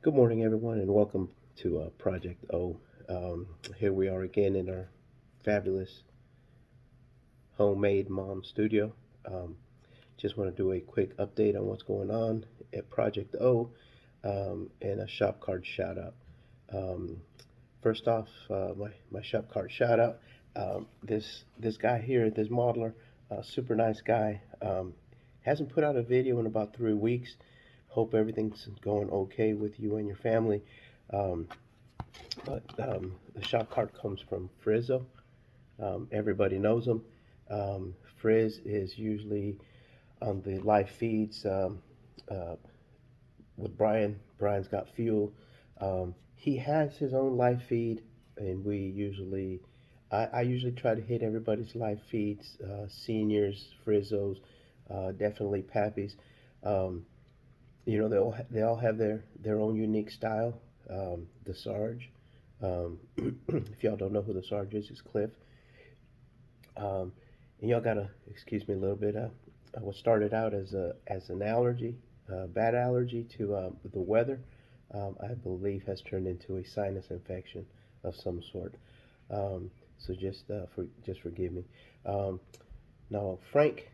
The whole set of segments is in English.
Good morning, everyone, and welcome to Project O. Here we are again in our fabulous homemade mom studio. Um, just want to do a quick update on what's going on at Project O and a shop card shout out. Um, First off, my shop card shout out. This guy here, this modeler, super nice guy. Hasn't put out a video in about 3 weeks. Hope everything's going okay with you and your family. Um, but the shop card comes from Frizzo. Everybody knows him. Frizz is usually on the live feeds uh, with Brian. Brian's got fuel. He has his own live feed, and I usually try to hit everybody's live feeds. Seniors, Frizzos, definitely Pappies. Um, they all have their own unique style. The Sarge. If y'all don't know who the Sarge is, it's Cliff. And y'all gotta excuse me a little bit. What started out as an allergy, bad allergy to the weather, I believe has turned into a sinus infection of some sort. So just forgive me. Um, Now Frank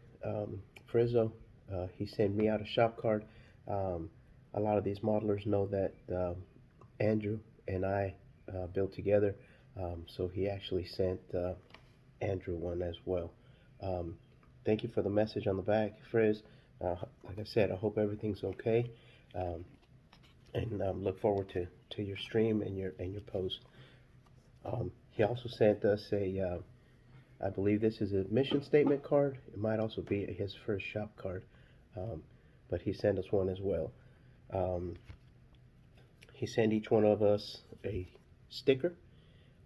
Frizzo, he sent me out a shop card. Um, a lot of these modelers know that Andrew and I built together, so he actually sent Andrew one as well. Um, Thank you for the message on the back, Frizz. Like I said, I hope everything's okay, um, and look forward to your stream and your post. He also sent us I believe this is a mission statement card. It might also be his first shop card, um, but he sent us one as well. Um, he sent each one of us a sticker,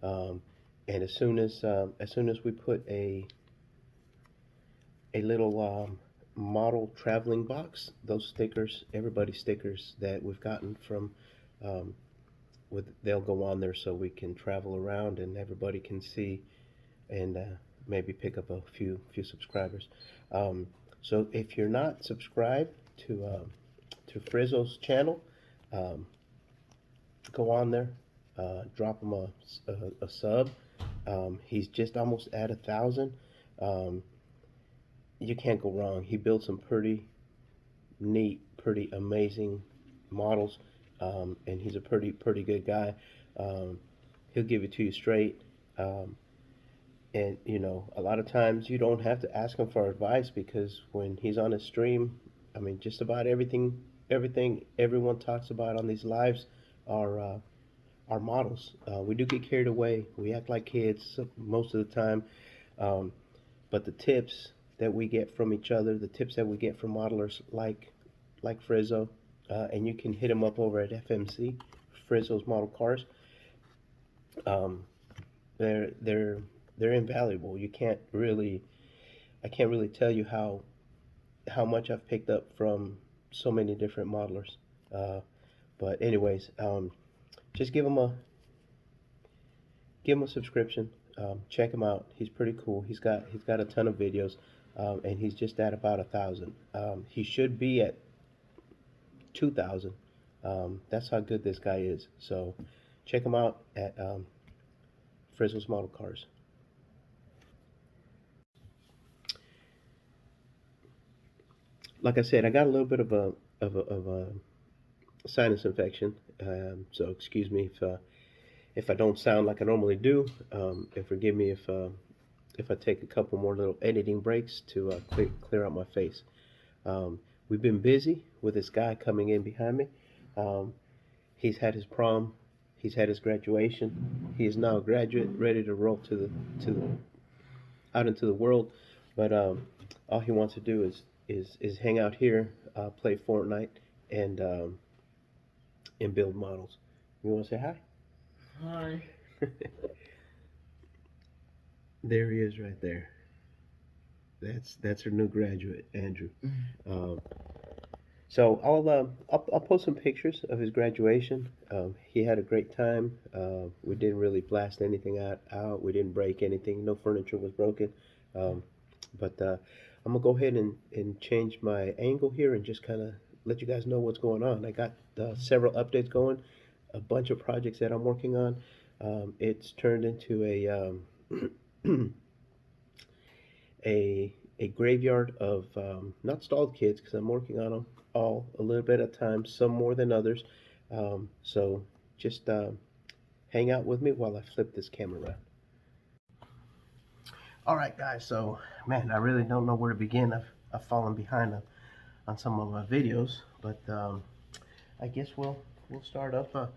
um, and as soon as we put a little model traveling box. Those stickers, everybody's stickers that we've gotten from, um, they'll go on there so we can travel around and everybody can see and maybe pick up a few subscribers. Um, so if you're not subscribed to Frizzo's channel, um, go on there, drop him a sub. He's just almost at 1,000. Um, you can't go wrong. He built some pretty neat, pretty amazing models, and he's a pretty good guy. Um, he'll give it to you straight, um, and a lot of times you don't have to ask him for advice because when he's on his stream, I mean, just about everything everyone talks about on these lives are models. We do get carried away. We act like kids most of the time, um, but the tips that we get from each other, the tips that we get from modelers like Frizzo, and you can hit him up over at FMC, Frizzo's Model Cars. Um, they're they're they're invaluable. I can't really tell you how much I've picked up from so many different modelers. Uh, but anyways, just give him a subscription. Check him out. He's pretty cool. He's got a ton of videos, and he's just at about 1,000. He should be at 2,000. That's how good this guy is. So check him out at Frizzle's Model Cars. Like I said, I got a little bit of a sinus infection, so excuse me if I don't sound like I normally do, and forgive me if I take a couple more little editing breaks to clear out my face. We've been busy with this guy coming in behind me. Um, he's had his prom, he's had his graduation. He is now a graduate, ready to roll to the out into the world. But all he wants to do is hang out here, play Fortnite, and um, and build models. You want to say hi? Hi. There he is, right there. That's her new graduate, Andrew. Um, so I'll post some pictures of his graduation. He had a great time. We didn't really blast anything out. We didn't break anything. No furniture was broken. Um, but I'm gonna go ahead and change my angle here and just kind of let you guys know what's going on. I got several updates going, a bunch of projects that I'm working on. It's turned into a graveyard of not stalled kids because I'm working on them all a little bit at a time, some more than others. So just hang out with me while I flip this camera around. All right, guys. So, man, I really don't know where to begin. I've fallen behind on some of my videos, but I guess we'll start up.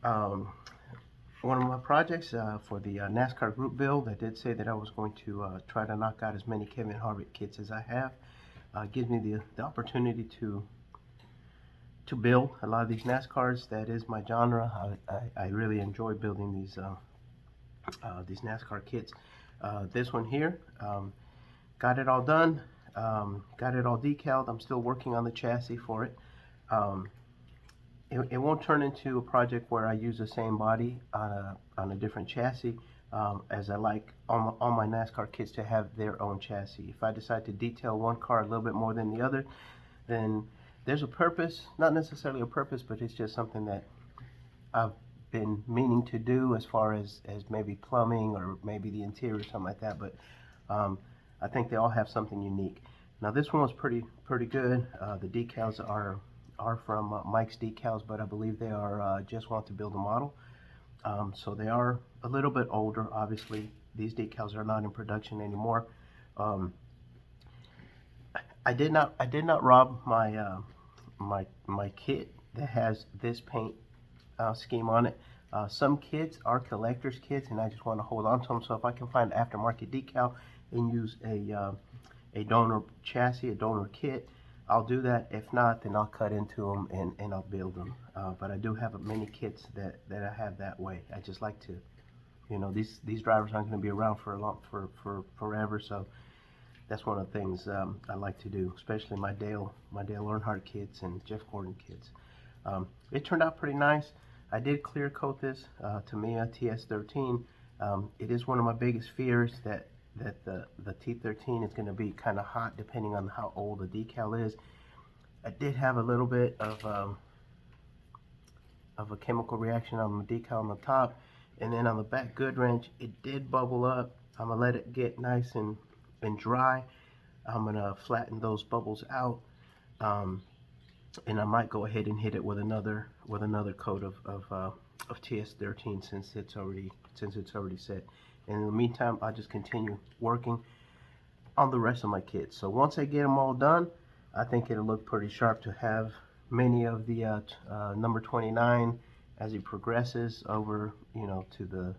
Um, One of my projects for the NASCAR group build, I did say that I was going to try to knock out as many Kevin Harvick kits as I have. Gives me the opportunity to build a lot of these NASCARs. That is my genre. I really enjoy building these NASCAR kits. This one here, got it all done, got it all decaled. I'm still working on the chassis for it. It won't turn into a project where I use the same body on a different chassis, as I like all my NASCAR kits to have their own chassis. If I decide to detail one car a little bit more than the other, then there's a purpose, not necessarily a purpose, but it's just something that I've been meaning to do as far as maybe plumbing or maybe the interior or something like that. But I think they all have something unique. Now this one was pretty good. The decals are from Mike's Decals, but I believe they are just want to build a model. So they are a little bit older. Obviously, these decals are not in production anymore. I did not rob my kit that has this paint scheme on it. Some kits are collector's kits, and I just want to hold on to them. So if I can find aftermarket decal and use a donor chassis, a donor kit, I'll do that. If not, then I'll cut into them and I'll build them. But I do have many kits that I have that way. I just like to, these drivers aren't going to be around for forever. So that's one of the things I like to do, especially my Dale Earnhardt kits and Jeff Gordon kits. It turned out pretty nice. I did clear coat this Tamiya TS13. It is one of my biggest fears that the T13 is going to be kind of hot depending on how old the decal is. I did have a little bit of a chemical reaction on the decal on the top, and then on the back good wrench it did bubble up. I'm gonna let it get nice and dry. I'm gonna flatten those bubbles out, and I might go ahead and hit it with another coat of TS13 since it's already set. And in the meantime, I'll just continue working on the rest of my kits. So once I get them all done, I think it'll look pretty sharp to have many of the number 29 as it progresses over, to the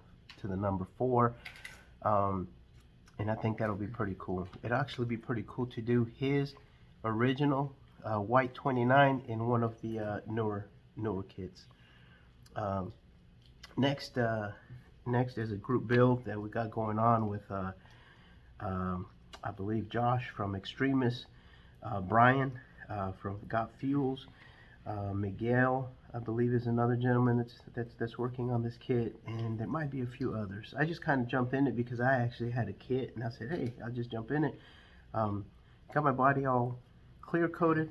number 4. And I think that'll be pretty cool. It'll actually be pretty cool to do his original white 29 in one of the newer kits. Next is a group build that we got going on with I believe Josh from Extremis, Brian from Got Fuels, Miguel I believe is another gentleman that's working on this kit, and there might be a few others. I just kind of jumped in it because I actually had a kit and I said, hey, I'll just jump in it. Got my body all clear coated.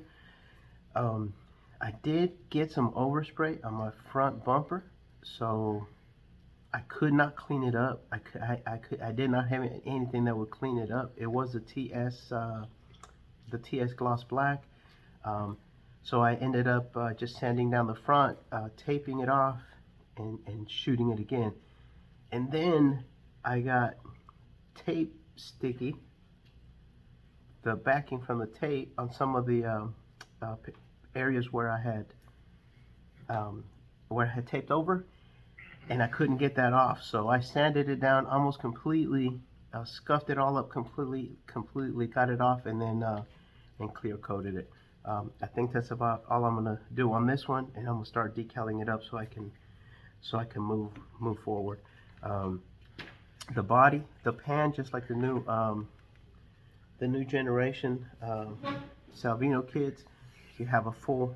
I did get some overspray on my front bumper, so I could not clean it up. I did not have anything that would clean it up. It was the TS Gloss Black. So I ended up just sanding down the front, taping it off, and shooting it again. And then I got tape sticky, the backing from the tape on some of the areas where I had taped over, and I couldn't get that off. So I sanded it down almost completely, scuffed it all up completely, got it off, and then and clear coated it. I think that's about all I'm gonna do on this one, and I'm gonna start decaling it up so I can move forward. The body, the pan, just like the new generation Salvino kits, you have a full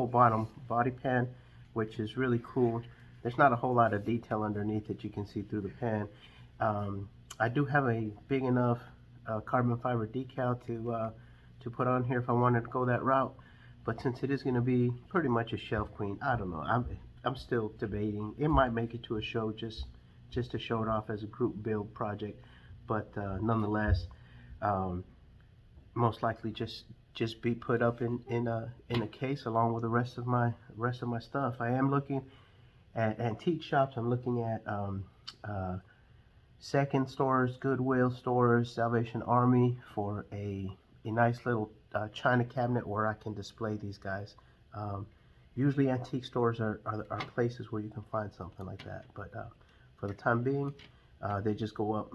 bottom body pan, which is really cool. There's not a whole lot of detail underneath that you can see through the pan. I do have a big enough carbon fiber decal to put on here if I wanted to go that route, but since it is going to be pretty much a shelf queen, I don't know. I'm still debating. It might make it to a show just to show it off as a group build project, but nonetheless, um, most likely just be put up in a case along with the rest of my stuff. I am looking at antique shops. I'm looking at uh, second stores, Goodwill stores, Salvation Army for a nice little china cabinet where I can display these guys. Um, Usually antique stores are places where you can find something like that, but for the time being, they just go up.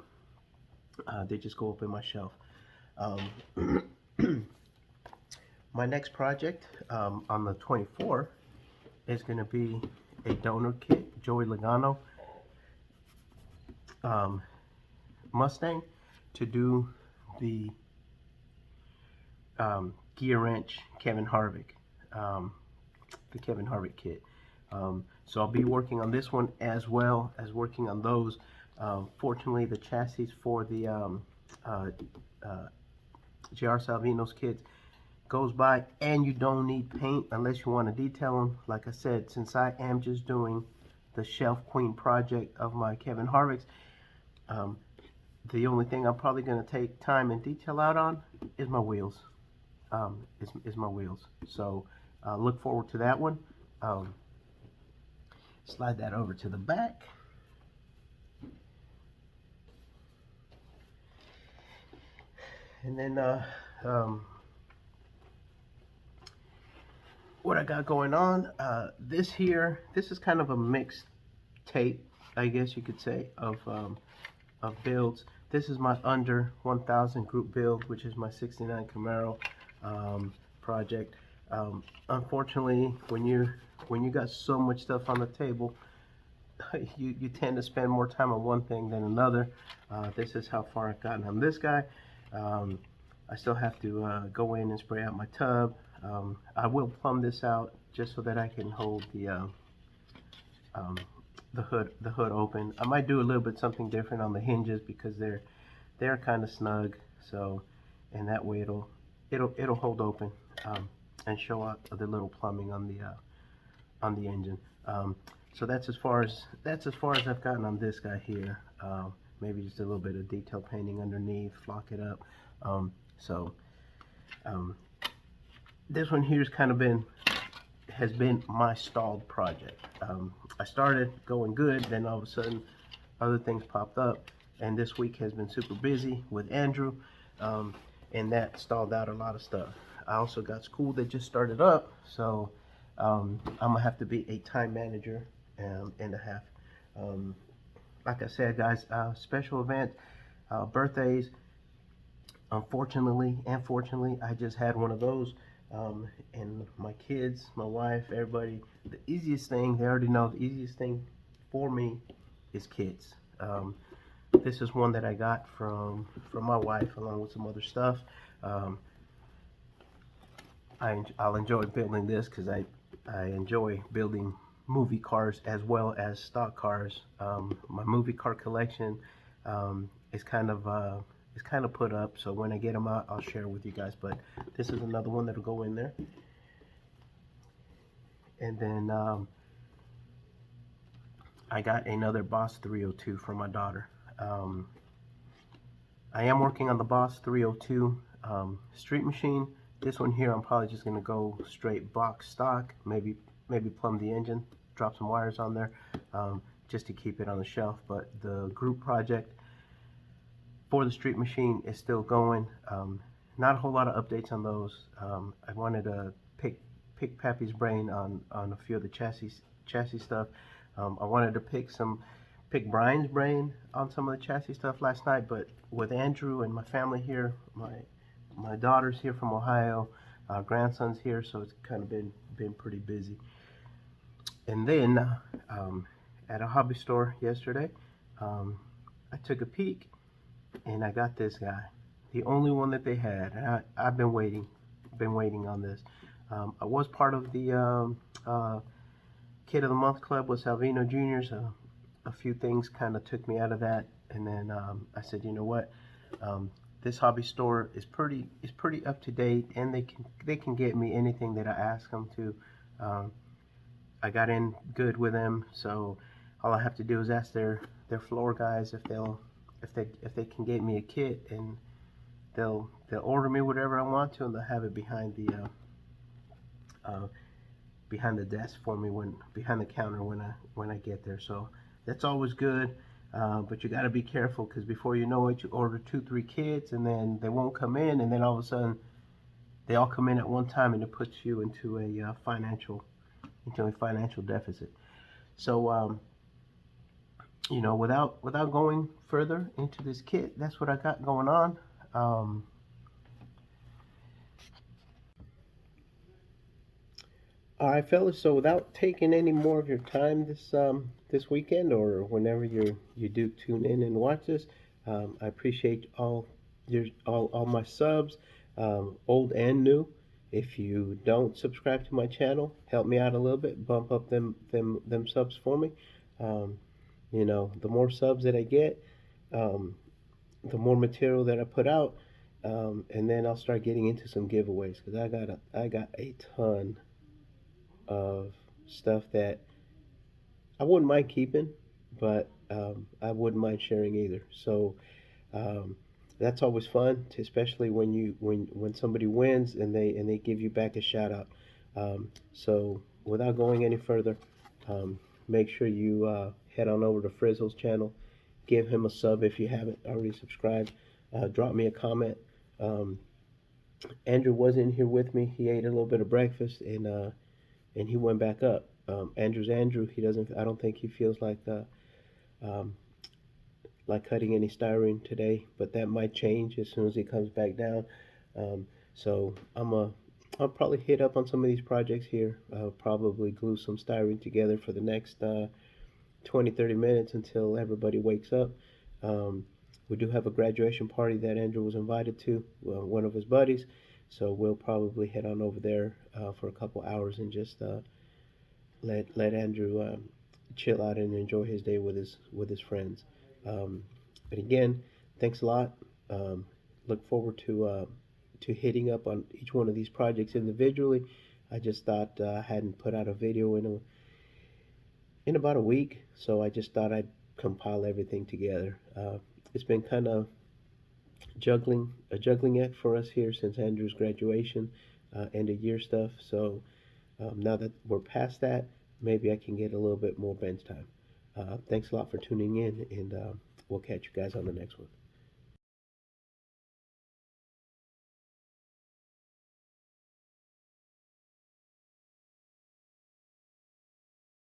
They just go up in my shelf. Um, my next project on the 24th is going to be a donor kit, Joey Logano Mustang, to do the gear wrench Kevin Harvick, the Kevin Harvick kit. So I'll be working on this one as well as working on those. Fortunately, the chassis for the JR Salvino's kits goes by, and you don't need paint unless you want to detail them. Like I said, since I am just doing the Shelf Queen project of my Kevin Harvick's, the only thing I'm probably going to take time and detail out on is my wheels. Is my wheels. So look forward to that one. Slide that over to the back. And then what I got going on, this is kind of a mixed tape, I guess you could say, of builds. This is my under 1,000 group build, which is my 69 Camaro project. Unfortunately, when you got so much stuff on the table, you tend to spend more time on one thing than another. This is how far I've gotten on this guy. I still have to go in and spray out my tub. I will plumb this out just so that I can hold the hood open. I might do a little bit something different on the hinges because they're kind of snug. So, and that way it'll hold open and show out the little plumbing on the engine. So that's as far as I've gotten on this guy here. Maybe just a little bit of detail painting underneath, flock it up. This one here's kind of has been my stalled project. I started going good, then all of a sudden other things popped up, and this week has been super busy with Andrew, and that stalled out a lot of stuff. I also got school that just started up, so I'm gonna have to be a time manager and a half. Like I said, guys, special events, birthdays. Unfortunately and fortunately, I just had one of those, and my kids, my wife, everybody. The easiest thing, they already know, the easiest thing for me is kids. This is one that I got from my wife along with some other stuff. I'll enjoy building this because I enjoy building movie cars as well as stock cars. My movie car collection is kind of put up, so when I get them out, I'll share with you guys. But this is another one that'll go in there. And then I got another Boss 302 for my daughter. I am working on the Boss 302 street machine. This one here, I'm probably just gonna go straight box stock, maybe plumb the engine, drop some wires on there, just to keep it on the shelf. But the group project for the street machine is still going. Not a whole lot of updates on those. I wanted to pick Pappy's brain on a few of the chassis stuff. I wanted to pick Brian's brain on some of the chassis stuff last night, but with Andrew and my family here, my daughter's here from Ohio, grandson's here, so it's kind of been pretty busy. And then at a hobby store yesterday, I took a peek and I got this guy, the only one that they had, and I've been waiting on this. I was part of the Kid of the Month Club with Salvino Jr., so a few things kind of took me out of that, and then I said, you know what, this hobby store is pretty up to date, and they can get me anything that I ask them to. Um, I got in good with them, so all I have to do is ask their floor guys if they can get me a kit, and they'll order me whatever I want to, and they'll have it uh, behind the desk for me when behind the counter when I get there. So that's always good. But you got to be careful, because before you know it, you order 2, 3 kits, and then they won't come in, and then all of a sudden they all come in at one time, and it puts you into a financial deficit. So without going further into this kit, that's what I got going on. Um, all right, fellas. So without taking any more of your time this weekend, or whenever you do tune in and watch this, I appreciate all my subs, old and new. If you don't subscribe to my channel, help me out a little bit. Bump up them subs for me. Um, the more subs that I get, um, the more material that I put out, and then I'll start getting into some giveaways, because I got a ton of stuff that I wouldn't mind keeping, but I wouldn't mind sharing either. So um, that's always fun, especially when somebody wins and they give you back a shout out. So without going any further, um, make sure you head on over to Frizzle's channel. Give him a sub if you haven't already subscribed. Drop me a comment. Um, Andrew was in here with me. He ate a little bit of breakfast, and he went back up. Andrew's Andrew. He doesn't. I don't think he feels um, like cutting any styrene today, but that might change as soon as he comes back down. So I'll probably hit up on some of these projects here. I'll probably glue some styrene together for the next 20-30 minutes until everybody wakes up. We do have a graduation party that Andrew was invited to, one of his buddies, so we'll probably head on over there for a couple hours and just let Andrew chill out and enjoy his day with his friends. Um, but again, thanks a lot. Look forward to hitting up on each one of these projects individually. I just thought I hadn't put out a video in about a week, so I just thought I'd compile everything together. It's been kind of a juggling act for us here since Andrew's graduation, end of year stuff. So now that we're past that, maybe I can get a little bit more bench time. Thanks a lot for tuning in, and we'll catch you guys on the next one.